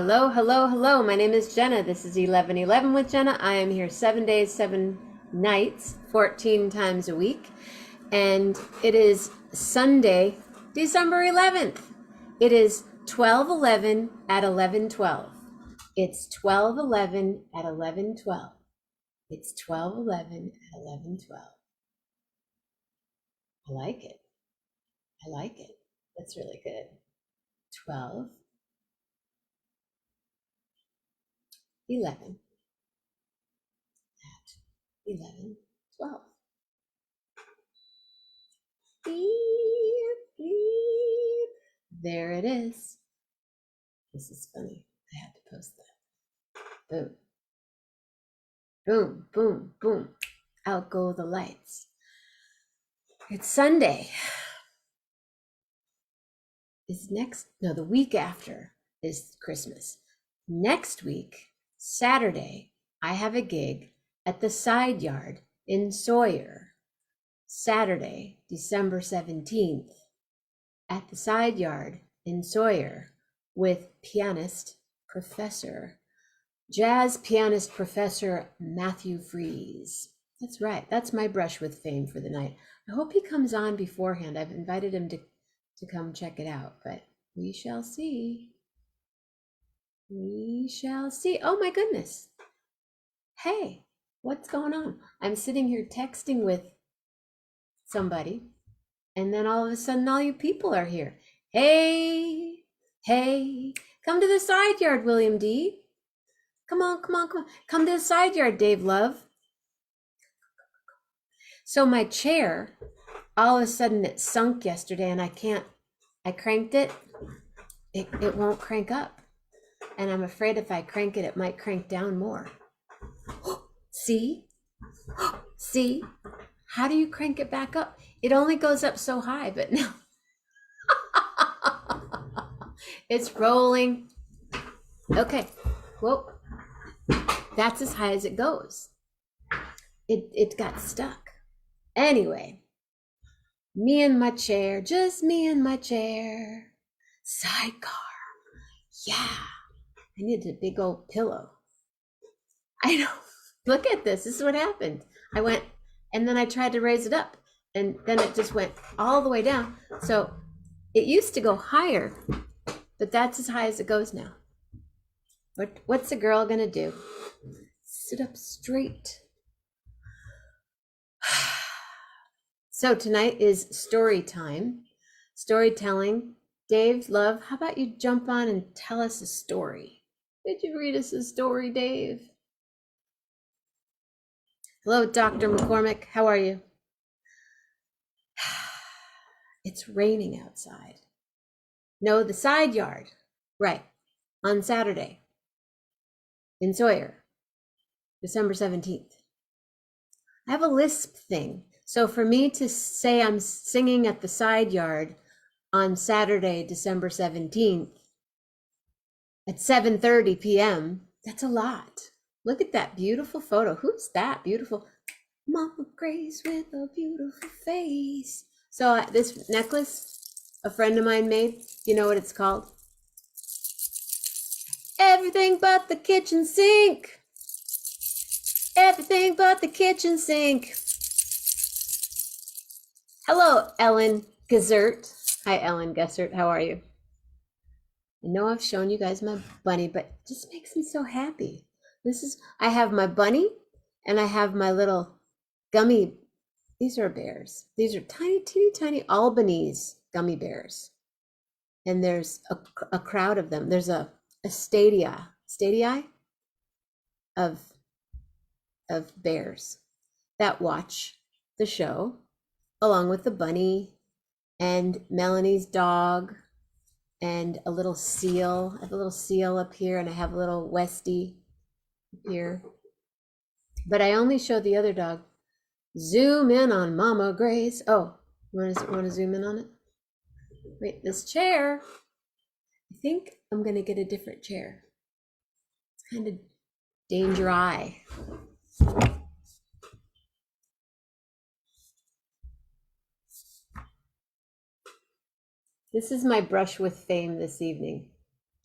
Hello, hello, hello. My name is Jenna. This is 1111 with Jenna. I am here 7 days, 7 nights, 14 times a week. And it is Sunday, December 11th. It is 12:11 at 11:12. It's 12:11 at 11:12. It's 12:11 at 11:12. I like it. I like it. That's really good. 12, 11 at 11:12. Beep, beep. There it is. This is funny. I had to post that. Boom. Boom, boom, boom. Out go the lights. It's Sunday. The week after is Christmas. Next week, Saturday, I have a gig at the Side Yard in Sawyer. Saturday, December 17th, at the Side Yard in Sawyer with jazz pianist Professor Matthew Freeze. That's right, that's my brush with fame for the night. I hope he comes on beforehand. I've invited him to come check it out, but we shall see. We shall see. Oh my goodness. Hey, what's going on? I'm sitting here texting with somebody, and then all of a sudden all you people are here. Hey, hey, come to the Side Yard, William D. Come on, come on, come on. Come to the Side Yard, Dave Love. So my chair, all of a sudden it sunk yesterday, and I cranked it. It won't crank up. And I'm afraid if I crank it, it might crank down more. See? See? How do you crank it back up? It only goes up so high, but now it's rolling. Okay. Whoa. That's as high as it goes. It got stuck. Anyway, me and my chair, just me and my chair. Sidecar. Yeah. I needed a big old pillow. I know. Look at this. This is what happened. I went, and then I tried to raise it up, and then it just went all the way down. So it used to go higher, but that's as high as it goes now. What's a girl gonna do? Sit up straight. So tonight is story time, storytelling. Dave, love, how about you jump on and tell us a story? Did you read us a story, Dave? Hello, Dr. McCormick. How are you? It's raining outside. No, the Side Yard. Right. On Saturday in Sawyer, December 17th. I have a lisp thing. So for me to say I'm singing at the Side Yard on Saturday, December 17th at 7:30 p.m., that's a lot. Look at that beautiful photo. Who's that beautiful? Mama Grace with a beautiful face. So this necklace a friend of mine made, you know what it's called? Everything but the kitchen sink. Everything but the kitchen sink. Hello, Ellen Gessert. Hi, Ellen Gessert. How are you? I know I've shown you guys my bunny, but it just makes me so happy. I have my bunny, and I have my little gummy. These are bears. These are tiny, teeny, tiny Albanese gummy bears. And there's a crowd of them. There's a stadii of bears that watch the show, along with the bunny and Melanie's dog and a little seal. I have a little seal up here, and I have a little Westie here. But I only show the other dog. Zoom in on Mama Grace. Oh, want to zoom in on it? Wait, this chair. I think I'm going to get a different chair. It's kind of dangerous. This is my brush with fame this evening.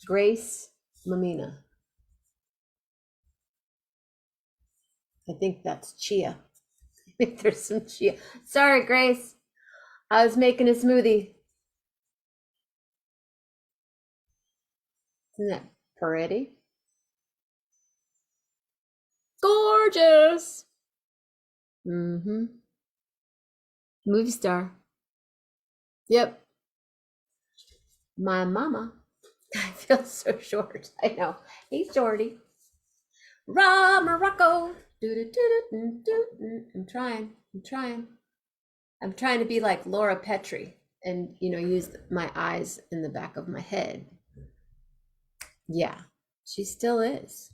Grace Mammina. I think that's chia. I think there's some chia. Sorry, Grace. I was making a smoothie. Isn't that pretty? Gorgeous. Mm-hmm. Movie star. Yep. My mama. I feel so short. I know. Hey, Shorty. Raw Morocco. I'm trying. I'm trying to be like Laura Petrie and, use my eyes in the back of my head. Yeah, she still is.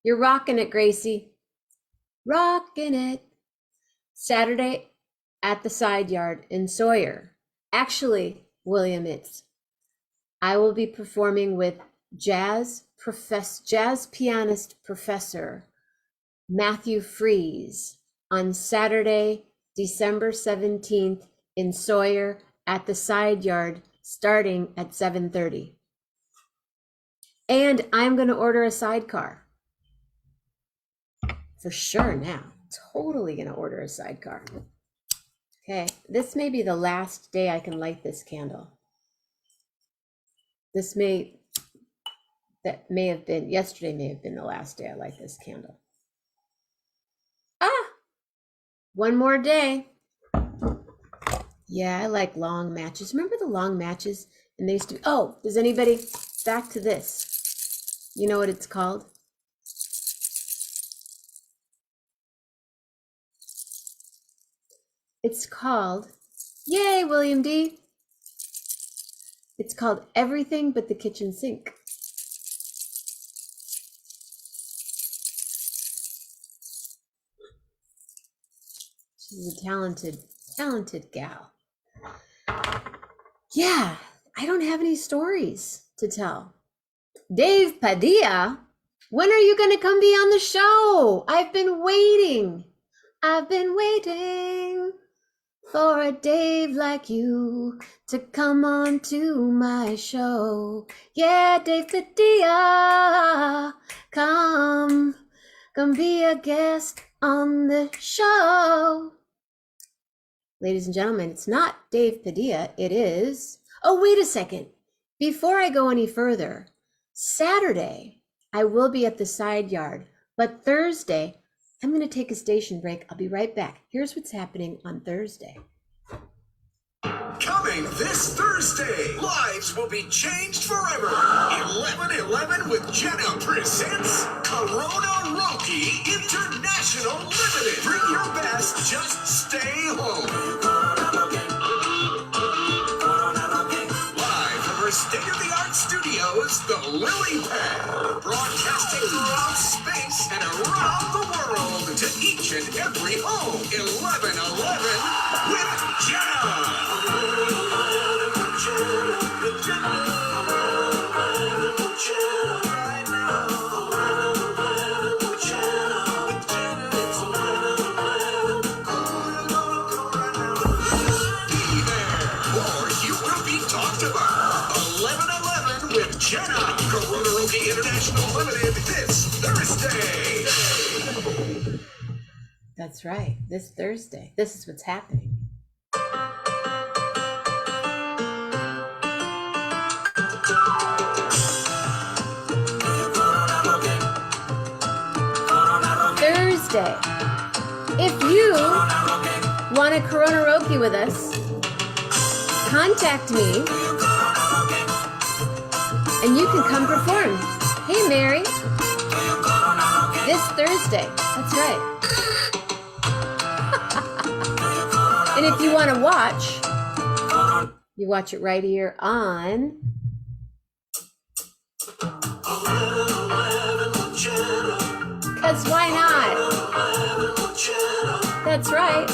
You're rocking it, Gracie. Rocking it. Saturday at the Side Yard in Sawyer. Actually, William, I will be performing with jazz pianist professor Matthew Fries on Saturday, December 17th in Sawyer at the Side Yard starting at 7:30. And I'm going to order a sidecar. For sure now. Totally going to order a sidecar. Okay, this may be the last day I can light this candle. Yesterday may have been the last day I light this candle. One more day. Yeah, I like long matches. Remember the long matches? And they used to, does anybody, back to this. You know what it's called? It's called, yay, William D. It's called Everything But the Kitchen Sink. She's a talented gal. Yeah, I don't have any stories to tell. Dave Padilla, when are you going to come be on the show? I've been waiting for a Dave like you to come on to my show. Yeah, Dave Padilla, come be a guest on the show. Ladies and gentlemen, it's not Dave Padilla, it is... Oh, wait a second. Before I go any further, Saturday, I will be at the Side Yard, but Thursday, I'm going to take a station break. I'll be right back. Here's what's happening on Thursday. Coming this Thursday, lives will be changed forever. 11:11 with Jenna presents Corona Rocky International Limited. Bring your best, just stay home. Live from her state-of-the-art studios, the Lily Pad, broadcasting throughout space and around the world to each and every home. 11:11 with Jenna. Jenna, Corona Rocky International Limited this Thursday. That's right, this Thursday. This is what's happening. Thursday. If you want a Corona Rocky with us, contact me. And you can come perform. Hey, Mary. This Thursday. That's right. And if you want to watch, you watch it right here on... Because why not? That's right.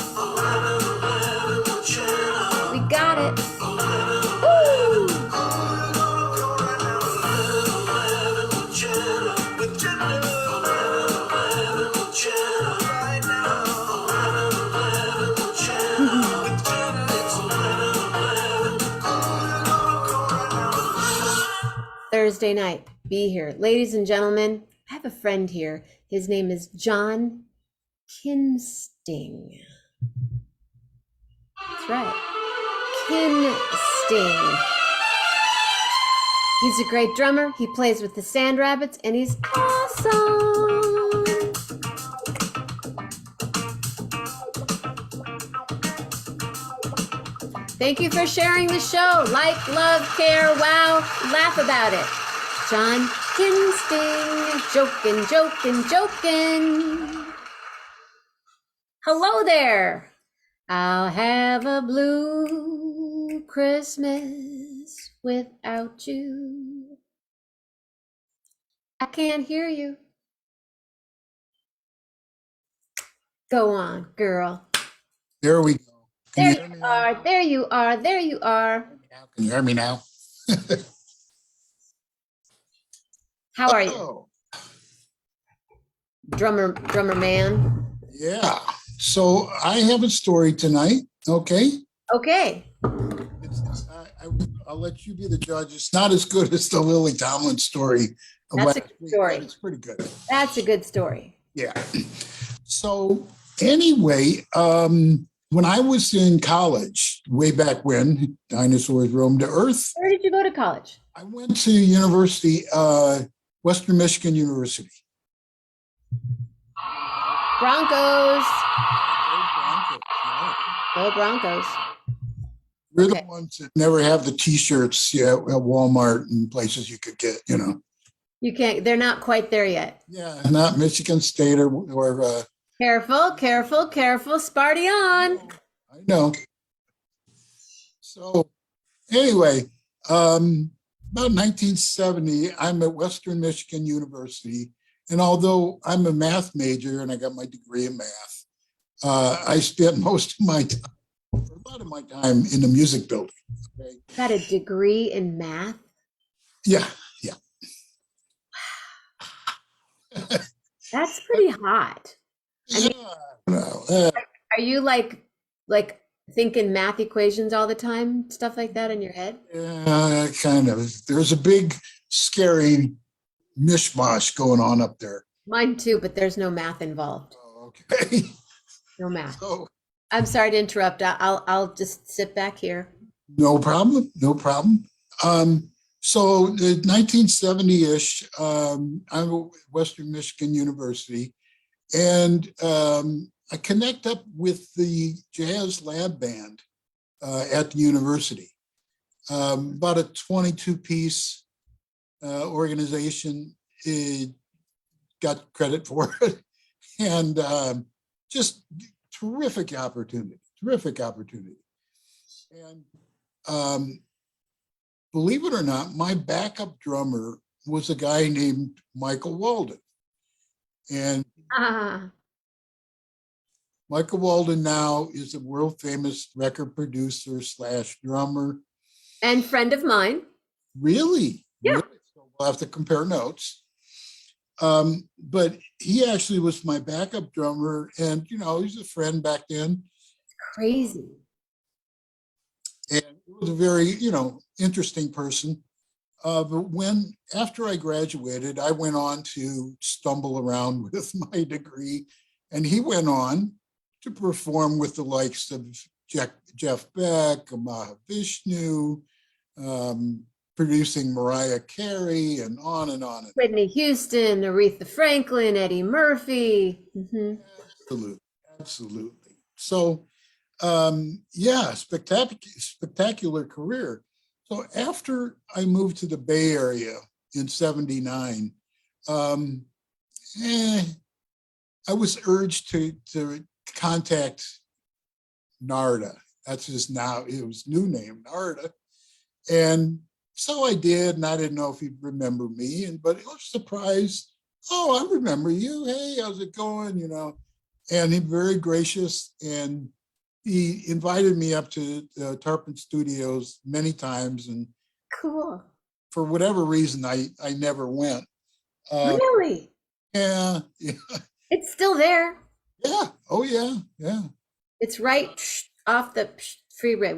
We got it. Thursday night. be here. Ladies and gentlemen, I have a friend here. His name is John Kinsting. That's right. Kinsting. He's a great drummer. He plays with the Sand Rabbits, and he's awesome. Thank you for sharing the show. Like, love, care, wow, laugh about it. John Kinsting, joking. Hello there. I'll have a blue Christmas without you. I can't hear you. Go on, girl. There we go. There you are. There you are. There you are. Can you hear me now? How are you? Drummer man. Yeah. So I have a story tonight. Okay. Okay. I'll let you be the judge. It's not as good as the Lily Tomlin story. That's a good story. It's pretty good. That's a good story. Yeah. So anyway, when I was in college, way back when dinosaurs roamed the earth. Where did you go to college? I went to university, Western Michigan University. Broncos. Go Broncos. We're the ones that never have the T-shirts at Walmart and places you could get, You can't, they're not quite there yet. Yeah, not Michigan State or Careful, Sparty on. I know. So anyway, about 1970, I'm at Western Michigan University. And although I'm a math major and I got my degree in math, I spent most of my time, a lot of my time in the music building. Okay? Got a degree in math? Yeah. That's pretty hot. I mean, are you like thinking math equations all the time, stuff like that in your head? Kind of. There's a big, scary mishmash going on up there. Mine too, but there's no math involved. Oh, okay. No math. So, I'm sorry to interrupt. I'll just sit back here. No problem. So 1970-ish, I'm at Western Michigan University, and I connect up with the jazz lab band at the university. About a 22-piece organization. It got credit for it, and just terrific opportunity. And believe it or not, my backup drummer was a guy named Michael Walden. And Michael Walden now is a world famous record producer / drummer. And friend of mine. Really? Yeah. Really? So we'll have to compare notes. But he actually was my backup drummer, and he's a friend back then. Crazy. And he was a very, interesting person. But after I graduated, I went on to stumble around with my degree, and he went on to perform with the likes of Jeff Beck, Mahavishnu, producing Mariah Carey, and on and on. Whitney Houston, Aretha Franklin, Eddie Murphy. Mm-hmm. Absolutely. So, spectacular career. So after I moved to the Bay Area in '79, I was urged to contact NARDA. That's his new name, NARDA. And so I did, and I didn't know if he'd remember me, but I was surprised. Oh, I remember you. Hey, how's it going? And he's very gracious, and he invited me up to Tarpon Studios many times, and cool. For whatever reason, I never went. Really? Yeah. It's still there. Yeah. Oh, yeah. Yeah. It's right off the freeway,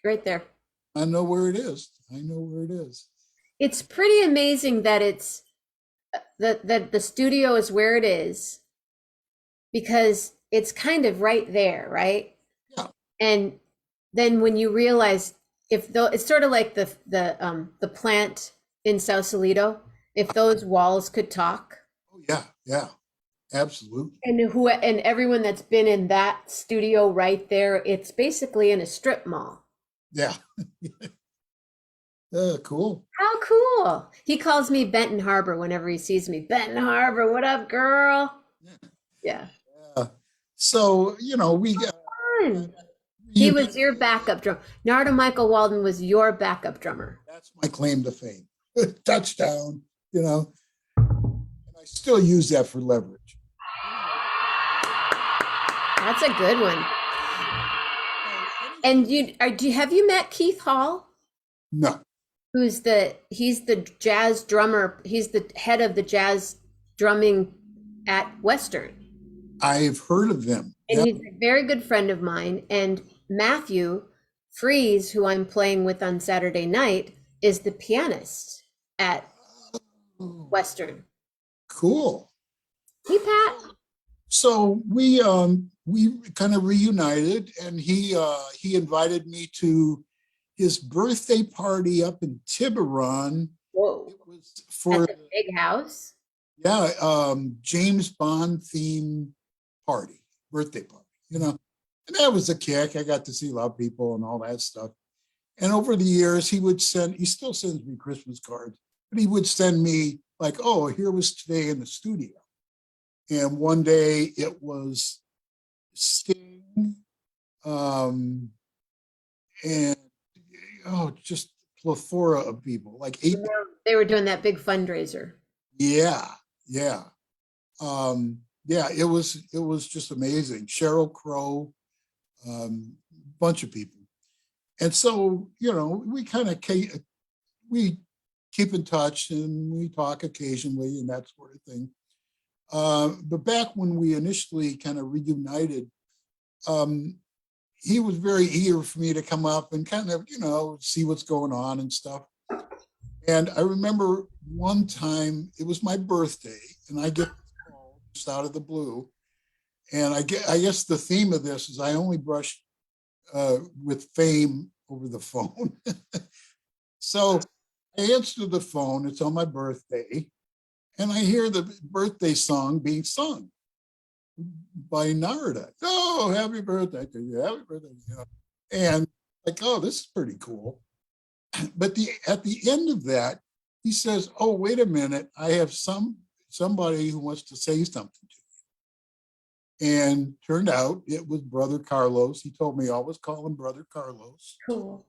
right there. I know where it is. it's pretty amazing that it's that the studio is where it is, because it's kind of right there, right? Yeah. And then when you realize, if though it's sort of like the plant in Sausalito, if those walls could talk, Oh, yeah. Yeah. Absolutely. and everyone that's been in that studio right there, it's basically in a strip mall. Yeah. Cool. How cool. He calls me Benton Harbor whenever he sees me. Benton Harbor, what up, girl? Yeah. Yeah. So, we got, Fun. He was your backup drummer. Narda Michael Walden was your backup drummer. that's my claim to fame. Touchdown, and I still use that for leverage. That's a good one. And have you met Keith Hall? No, He's the jazz drummer. He's the head of the jazz drumming at Western. I've heard of them. And Yeah. he's a very good friend of mine. And Matthew Fries, who I'm playing with on Saturday night, is the pianist at Western. Cool. Hey, Pat. So we kind of reunited, and he invited me to his birthday party up in Tiburon. Whoa. It was for At the big house. James Bond theme birthday party, and that was a kick. I got to see a lot of people and all that stuff. And over the years, he still sends me Christmas cards, but he would send me like, oh, here was today in the studio. And one day it was Sting, and just plethora of people, like 8. They were doing that big fundraiser. Yeah. It was just amazing. Sheryl Crow, bunch of people. And so, we kind of we keep in touch, and we talk occasionally and that sort of thing. But back when we initially kind of reunited, he was very eager for me to come up and kind of, see what's going on and stuff. And I remember one time, it was my birthday, and I get this call just out of the blue. And I guess the theme of this is I only brush with fame over the phone. So I answer the phone, it's on my birthday, and I hear the birthday song being sung by Narda. Oh, happy birthday to you, happy birthday. And like, oh, this is pretty cool. But at the end of that, he says, oh, wait a minute, I have somebody who wants to say something to you. And turned out it was Brother Carlos. He told me I always call him Brother Carlos. Cool.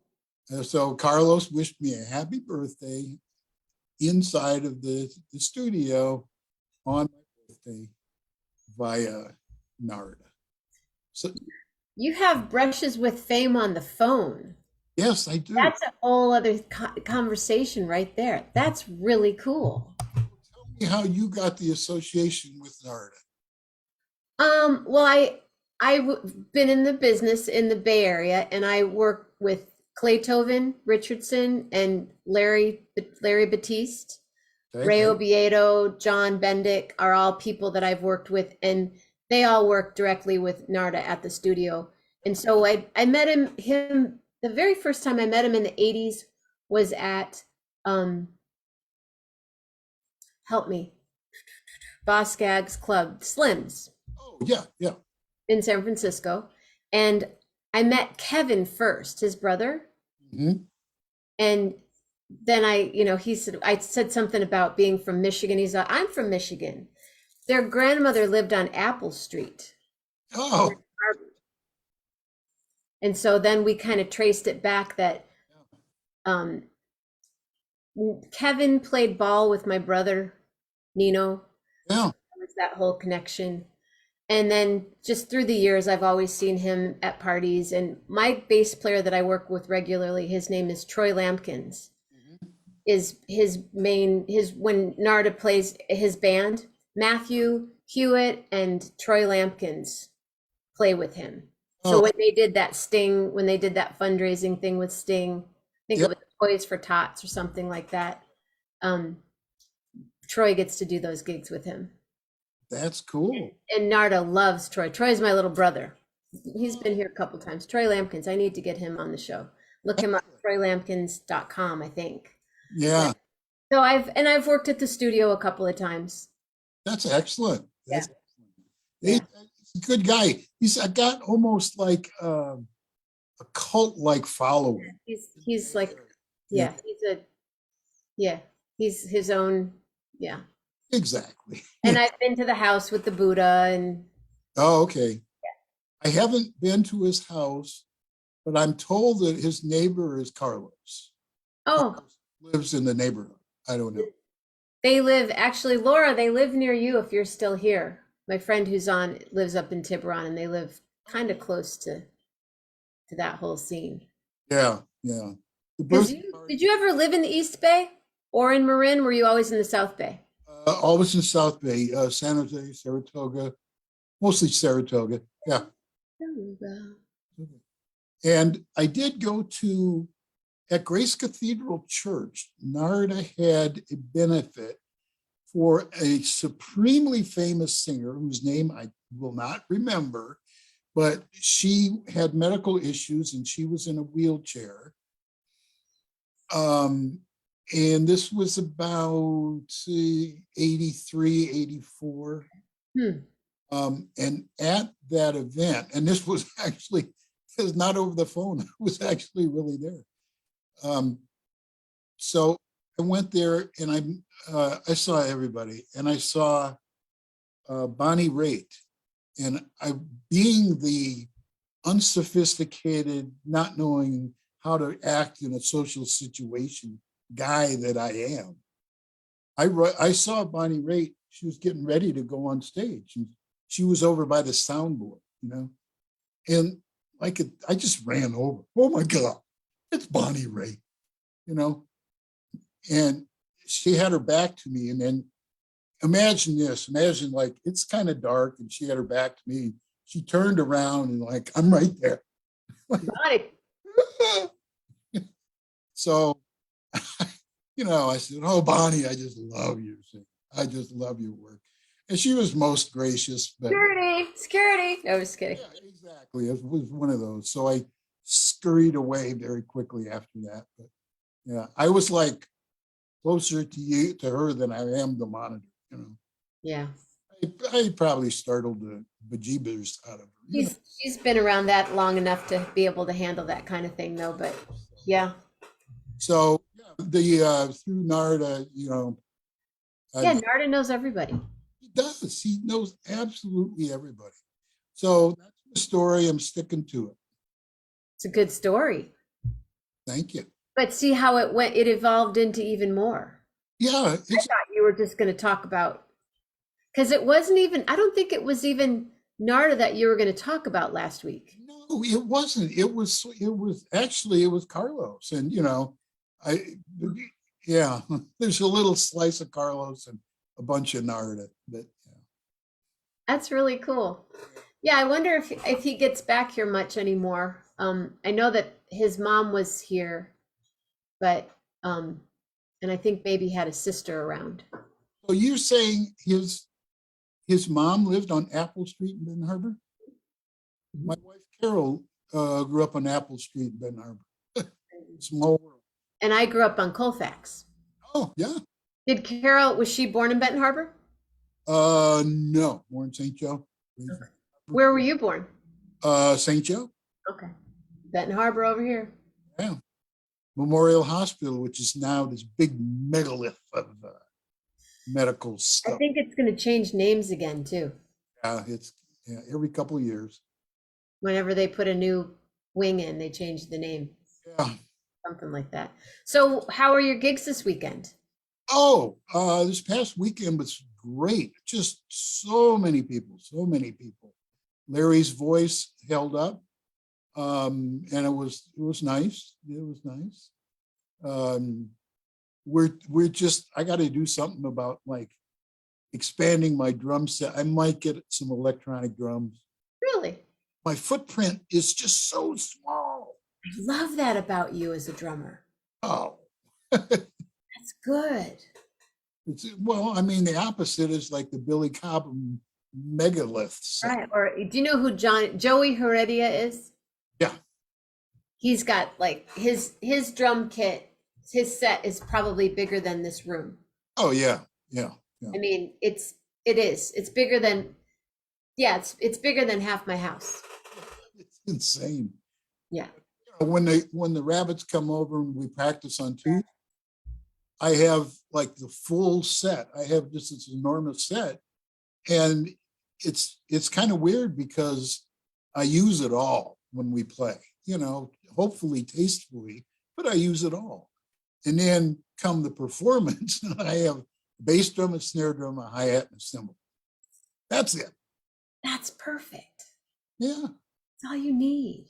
So Carlos wished me a happy birthday inside of the studio on my birthday via Narda. So You have brushes with fame on the phone. yes, I do. That's a whole other conversation right there. That's really cool. Tell me how you got the association with Narda. Well, I've been in the business in the Bay Area, and I work with Claytoven Richardson and Larry Batiste. Okay? Ray Obiedo, John Bendick are all people that I've worked with, and they all work directly with Narda at the studio. And so I met him the very first time I met him in the 80s was at help me, Boss Gags Club, Slim's. Oh, yeah. In San Francisco. And I met Kevin first, his brother. Mm-hmm. And then I said something about being from Michigan. He's like, I'm from Michigan. Their grandmother lived on Apple Street. Oh, And so then we kind of traced it back that Kevin played ball with my brother, Nino. yeah. There was that whole connection. And then just through the years, I've always seen him at parties. And my bass player that I work with regularly, his name is Troy Lampkins. Is when Narda plays his band, Matthew Hewitt and Troy Lampkins play with him. So when they did that fundraising thing with Sting, I think it was Toys for Tots or something like that. Troy gets to do those gigs with him. That's cool. And Narda loves Troy. Troy's my little brother. He's been here a couple times. Troy Lampkins. I need to get him on the show. Look him up, troylampkins.com, I think. Yeah, So I've worked at the studio a couple of times. that's excellent. That's Yeah. He's a good guy. He's got almost like a cult-like following. He's like, yeah, he's his own, yeah. Exactly. And I've been to the house with the Buddha and Oh, okay. I haven't been to his house, but I'm told that his neighbor is Carlos. oh, Carlos lives in the neighborhood. I don't know. they live actually, Laura, they live near you if you're still here. My friend who's on lives up in Tiburon and they live kind of close to that whole scene. Yeah, yeah. The Did you ever live in the East Bay or in Marin? Were you always in the South Bay? always in South Bay, San Jose, Saratoga, mostly Saratoga. Yeah. And I did go to, at Grace Cathedral Church, Narda had a benefit for a supremely famous singer whose name I will not remember, but she had medical issues and she was in a wheelchair. And this was about 83, 84. And at that event, and this was actually, it was not over the phone, it was actually really there. So I went there and I saw everybody, and I saw Bonnie Raitt, and I, being the unsophisticated, not knowing how to act in a social situation guy that I am, I saw Bonnie Raitt. She was getting ready to go on stage, and she was over by the soundboard, and I just ran over. Oh my God, it's Bonnie Raitt, and she had her back to me. And then imagine this, like it's kind of dark and she had her back to me. She turned around and like, I'm right there. Bonnie. So, I said, oh, Bonnie, I just love you. I just love your work. And she was most gracious. But, security. No, I was kidding. Yeah, exactly. It was one of those. So I scurried away very quickly after that. But yeah, I was like closer to her than I am the monitor, Yeah. I probably startled the bejeebers out of her. She's been around that long enough to be able to handle that kind of thing, though. But yeah. So through Narda, Yeah, Narda knows everybody. He does. He knows absolutely everybody. So that's the story. I'm sticking to it. It's a good story. Thank you. But see how it went, it evolved into even more. Yeah. I thought you were just going to talk about, because it wasn't even, I don't think it was even Narda that you were going to talk about last week. No, it wasn't. It was Carlos. And, there's a little slice of Carlos and a bunch of Narda. But yeah. That's really cool. Yeah, I wonder if he gets back here much anymore. I know that his mom was here, but and I think maybe had a sister around. So you're saying his mom lived on Apple Street in Benton Harbor? Mm-hmm. My wife Carol grew up on Apple Street in Benton Harbor. Small world. And I grew up on Colfax. Oh yeah. Did Carol, was she born in Benton Harbor? No, born in St. Joe. Okay. Where were you born? St. Joe. Okay. Benton Harbor over here. Yeah. Memorial Hospital, which is now this big megalith of medical stuff. I think it's going to change names again too. Yeah, it's every couple of years. Whenever they put a new wing in, they change the name. Yeah. Something like that. So how are your gigs this weekend? Oh, this past weekend was great. Just so many people. Larry's voice held up. And it was nice. It was nice. We're just, I got to do something about like expanding my drum set. I might get some electronic drums. Really? My footprint is just so small. I love that about you as a drummer. Oh, that's good. Well, I mean, the opposite is like the Billy Cobham megalith set. Right. Or do you know who Joey Heredia is? Yeah. He's got like his drum kit, his set is probably bigger than this room. Oh yeah, yeah, yeah. I mean, it's bigger than, yeah, it's bigger than half my house. It's insane. Yeah. When the rabbits come over and we practice on Tuesday, I have like the full set. I have just this enormous set, and it's kind of weird because I use it all when we play. Hopefully tastefully, but I use it all. And then come the performance, I have a bass drum, a snare drum, a hi-hat, and a cymbal. That's it. That's perfect. Yeah. That's all you need.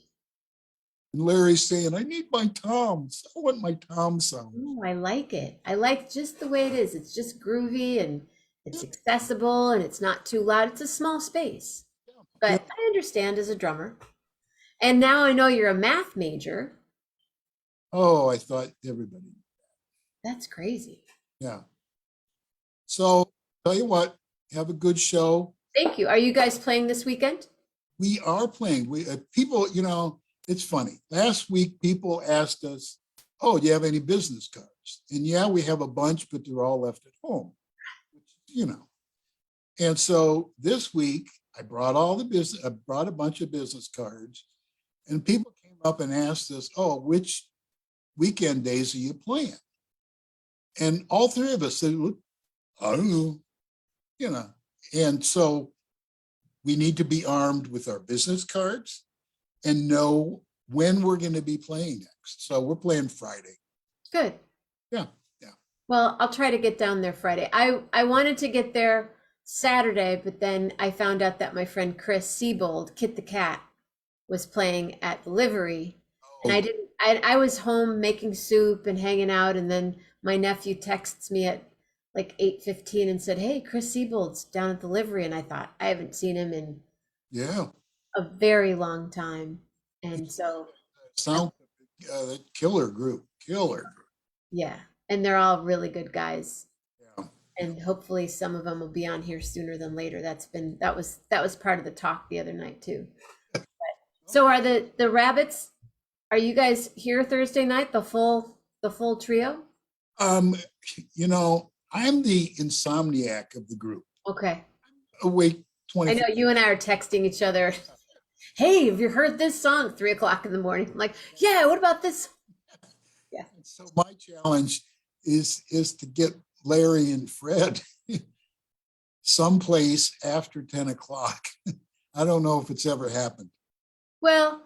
And Larry's saying, I need my toms. I want my tom sound. Oh, I like it. I like just the way it is. It's just groovy and it's accessible and it's not too loud. It's a small space. But I understand as a drummer. And now I know you're a math major. Oh, I thought everybody. That's crazy. Yeah. So tell you what, have a good show. Thank you. Are you guys playing this weekend? We are playing. People, it's funny. Last week, people asked us, oh, do you have any business cards? And yeah, we have a bunch, but they're all left at home, And so this week, I brought a bunch of business cards, and people came up and asked us, oh, which weekend days are you playing? And all three of us said, look, I don't know, And so we need to be armed with our business cards and know when we're going to be playing next. So we're playing Friday. Good. Yeah. Well, I'll try to get down there Friday. I wanted to get there Saturday, but then I found out that my friend Chris Siebold, Kit the Cat, was playing at the Livery. And I was home making soup and hanging out, and then my nephew texts me at like 8:15 and said, hey, Chris Siebold's down at the Livery. And I thought, I haven't seen him in a very long time. And so sound killer group. Yeah. And they're all really good guys. Yeah. And hopefully some of them will be on here sooner than later. That was part of the talk the other night too. So are the rabbits, are you guys here Thursday night, the full trio? I'm the insomniac of the group. Okay. Awake 20. I know you and I are texting each other. Hey, have you heard this song? 3:00 in the morning. I'm like, yeah, what about this? Yeah. So my challenge is to get Larry and Fred someplace after 10 o'clock. I don't know if it's ever happened. Well,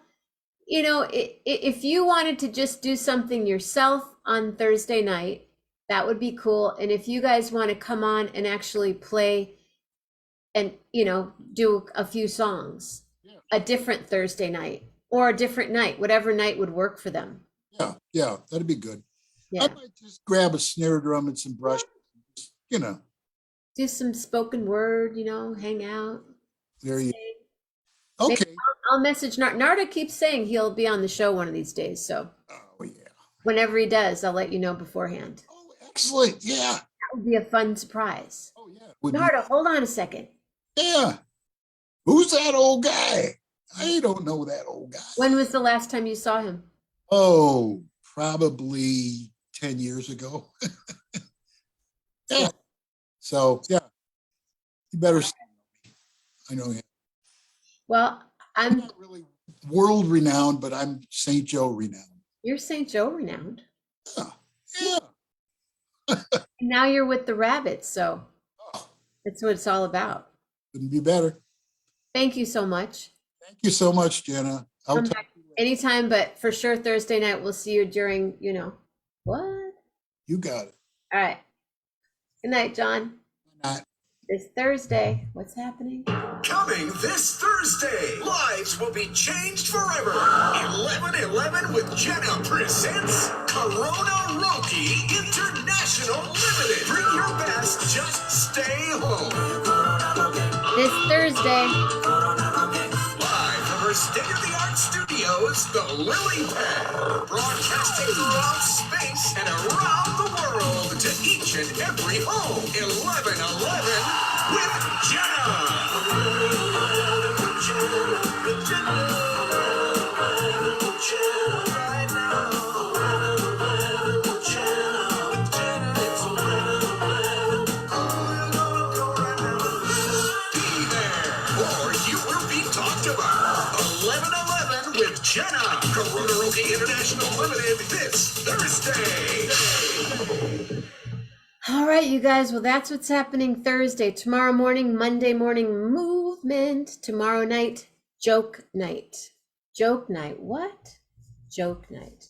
if you wanted to just do something yourself on Thursday night, that would be cool. And if you guys want to come on and actually play and, do a few songs, a different Thursday night or a different night, whatever night would work for them. Yeah, that'd be good. Yeah. I might just grab a snare drum and some brush, Do some spoken word, hang out. There you go. Okay. Maybe I'll message Narda keeps saying he'll be on the show one of these days. So whenever he does, I'll let you know beforehand. Oh, excellent. Yeah. That would be a fun surprise. Oh, yeah. Narda, hold on a second. Yeah. Who's that old guy? I don't know that old guy. When was the last time you saw him? Oh, probably 10 years ago. Yeah. So, yeah. You better see me. I know him. Well, I'm not really world renowned, but I'm St. Joe renowned. You're St. Joe renowned. Yeah. Now you're with the rabbits, so that's what it's all about. Couldn't be better. Thank you so much. Thank you so much, Jenna. Come back anytime, but for sure Thursday night we'll see you during, what? You got it. All right. Good night, John. Good night. It's Thursday. What's happening? Coming this Thursday, lives will be changed forever. 11:11 with Jenna presents Corona Rocky International Limited. Bring your best, just stay home. This Thursday. Live from her state-of-the-art studios, the Lily Pad. Broadcasting throughout space and around the world to each in every home. 11-11 with Jenna, Corona International Limited this Thursday. All right, you guys. Well, that's what's happening Thursday. Tomorrow morning, Monday morning movement. Tomorrow night, joke night. Joke night. What? Joke night.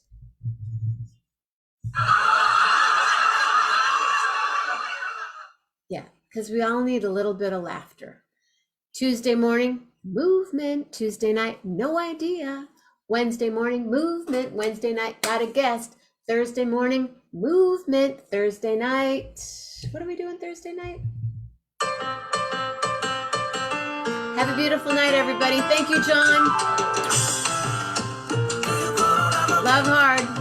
Yeah, because we all need a little bit of laughter. Tuesday morning, movement. Tuesday night, no idea. Wednesday morning, movement. Wednesday night, got a guest. Thursday morning, movement. Thursday night. What are we doing Thursday night? Have a beautiful night, everybody. Thank you, John. Love hard.